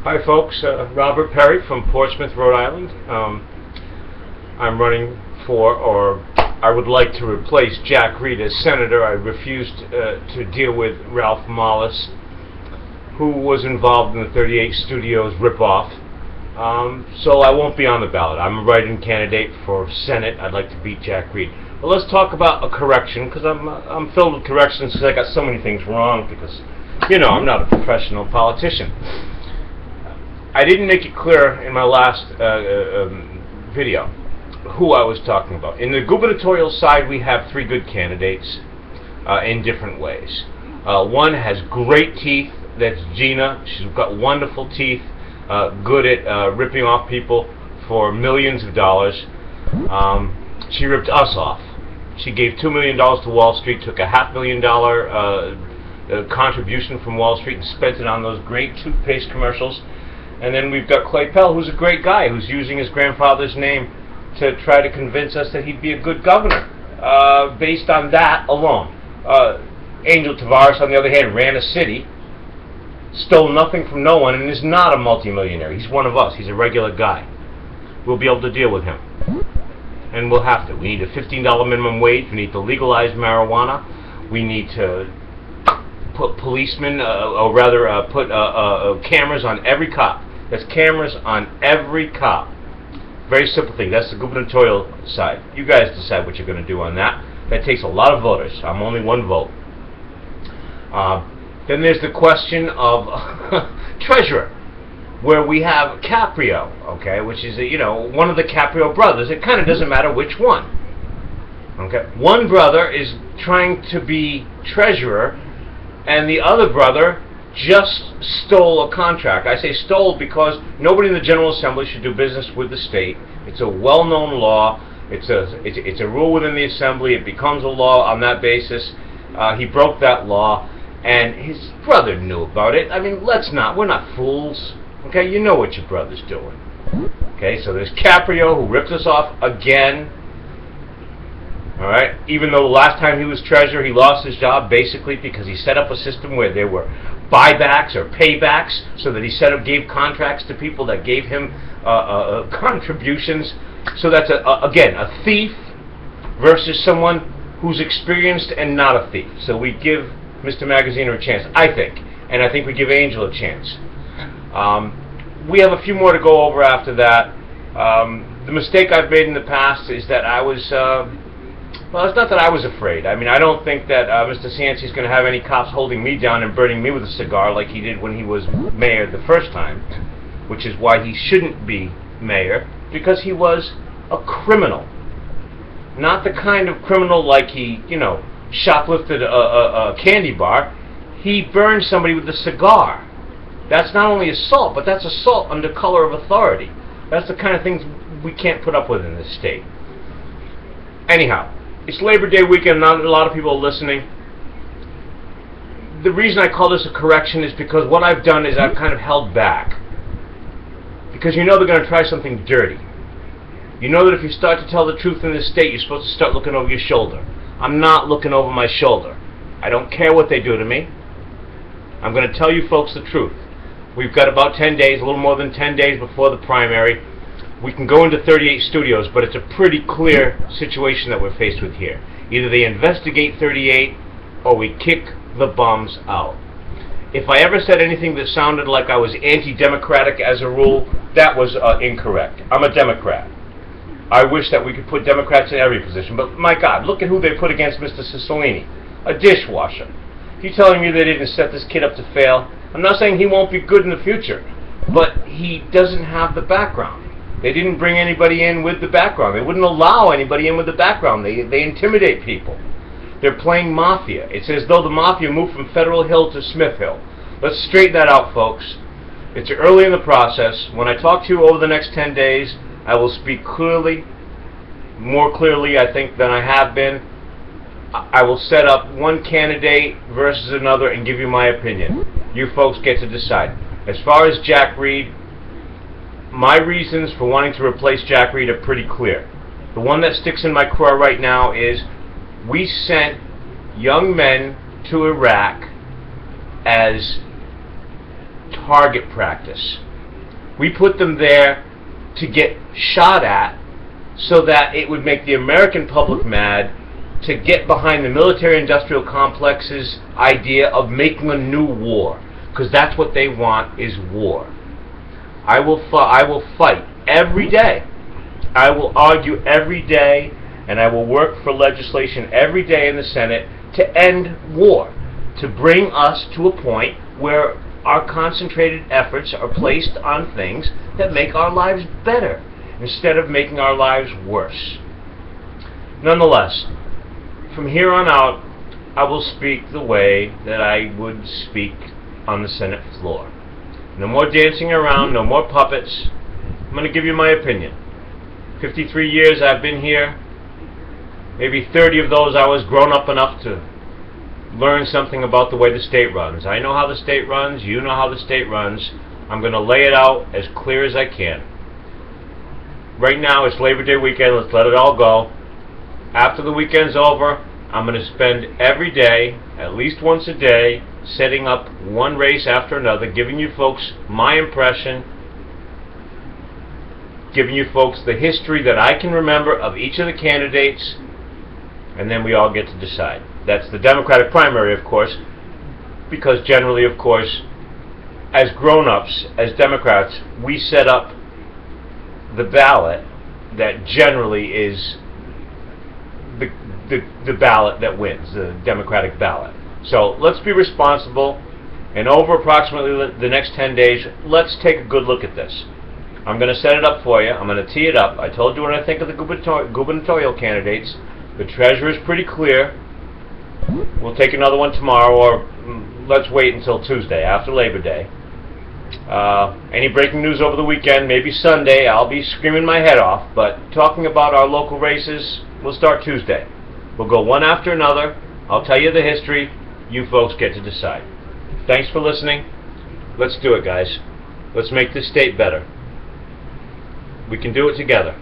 Hi folks, Robert Perry from Portsmouth, Rhode Island. I'm running for, or I would like to replace Jack Reed as senator. I refused to deal with Ralph Mollis, who was involved in the 38 Studios ripoff. So I won't be on the ballot. I'm a write-in candidate for Senate. I'd like to beat Jack Reed. But let's talk about a correction, because I'm filled with corrections because I got so many things wrong, because, you know, I'm not a professional politician. I didn't make it clear in my last video who I was talking about. In the gubernatorial side, we have three good candidates in different ways. One has great teeth. That's Gina. She's got wonderful teeth, good at ripping off people for millions of dollars. She ripped us off. She gave $2 million to Wall Street, took a $500,000 contribution from Wall Street and spent it on those great toothpaste commercials. And then we've got Pell, who's a great guy, who's using his grandfather's name to try to convince us that he'd be a good governor, based on that alone. Angel Tavares, on the other hand, ran a city, stole nothing from no one, and is not a multimillionaire. He's one of us. He's a regular guy. We'll be able to deal with him. And we'll have to. We need a $15 minimum wage. We need to legalize marijuana. We need to put policemen, or rather put cameras on every cop. There's cameras on every cop. Very simple thing. That's the gubernatorial side. You guys decide what you're going to do on that. That takes a lot of voters. I'm only one vote. Then there's the question of treasurer, where we have Caprio, okay, which is one of the Caprio brothers. It kind of doesn't matter which one. Okay, one brother is trying to be treasurer, and the other brother just stole a contract. I say stole because nobody in the General Assembly should do business with the state. It's a well-known law. It's a rule within the Assembly. It becomes a law on that basis. He broke that law, and his brother knew about it. I mean, we're not fools. Okay, you know what your brother's doing. Okay, so there's Caprio, who ripped us off again. All right, even though the last time he was treasurer, he lost his job basically because he set up a system where there were buybacks or paybacks, so that he gave contracts to people that gave him contributions. So that's again a thief versus someone who's experienced and not a thief. So we give Mr. Magaziner a chance, I think, and I think we give Angel a chance. We have a few more to go over after that. The mistake I've made in the past is that I was. Well, it's not that I was afraid. I mean, I don't think that Mr. Cianci's going to have any cops holding me down and burning me with a cigar like he did when he was mayor the first time, which is why he shouldn't be mayor, because he was a criminal. Not the kind of criminal like he, shoplifted a candy bar. He burned somebody with a cigar. That's not only assault, but that's assault under color of authority. That's the kind of things we can't put up with in this state. Anyhow, it's Labor Day weekend. Not a lot of people are listening. The reason I call this a correction is because what I've done is I've kind of held back. Because they're going to try something dirty. You know that if you start to tell the truth in this state, you're supposed to start looking over your shoulder. I'm not looking over my shoulder. I don't care what they do to me. I'm going to tell you folks the truth. We've got about 10 days, a little more than 10 days before the primary. We can go into 38 Studios, but it's a pretty clear situation that we're faced with here. Either they investigate 38, or we kick the bums out. If I ever said anything that sounded like I was anti-democratic as a rule, that was incorrect. I'm a Democrat. I wish that we could put Democrats in every position, but my God, look at who they put against Mr. Cicilline, a dishwasher. You telling me they didn't set this kid up to fail? I'm not saying he won't be good in the future, but he doesn't have the background. They didn't bring anybody in with the background. They wouldn't allow anybody in with the background. They intimidate people. They're playing mafia. It's as though the mafia moved from Federal Hill to Smith Hill. Let's straighten that out, folks. It's early in the process. When I talk to you over the next 10 days, I will speak clearly, more clearly, I think, than I have been. I will set up one candidate versus another and give you my opinion. You folks get to decide. As far as Jack Reed, my reasons for wanting to replace Jack Reed are pretty clear. The one that sticks in my craw right now is we sent young men to Iraq as target practice. We put them there to get shot at so that it would make the American public mad to get behind the military-industrial complex's idea of making a new war, because that's what they want, is war. I will fight every day. I will argue every day, and I will work for legislation every day in the Senate to end war, to bring us to a point where our concentrated efforts are placed on things that make our lives better instead of making our lives worse. Nonetheless, from here on out, I will speak the way that I would speak on the Senate floor. No more dancing around, no more puppets. I'm going to give you my opinion. 53 years I've been here. Maybe 30 of those I was grown up enough to learn something about the way the state runs. I know how the state runs. You know how the state runs. I'm going to lay it out as clear as I can. Right now it's Labor Day weekend. Let's let it all go. After the weekend's over, I'm going to spend every day, at least once a day, setting up one race after another, giving you folks my impression, giving you folks the history that I can remember of each of the candidates, and then we all get to decide. That's the Democratic primary, of course, because generally, of course, as grown-ups, as Democrats, we set up the ballot that generally is the ballot that wins, the Democratic ballot. So let's be responsible, and over approximately the next 10 days, let's take a good look at this. I'm going to set it up for you. I'm going to tee it up. I told you what I think of the gubernatorial candidates. The treasurer is pretty clear. We'll take another one tomorrow, or let's wait until Tuesday, after Labor Day. Any breaking news over the weekend, maybe Sunday, I'll be screaming my head off, but talking about our local races, we'll start Tuesday. We'll go one after another. I'll tell you the history. You folks get to decide. Thanks for listening. Let's do it, guys. Let's make this state better. We can do it together.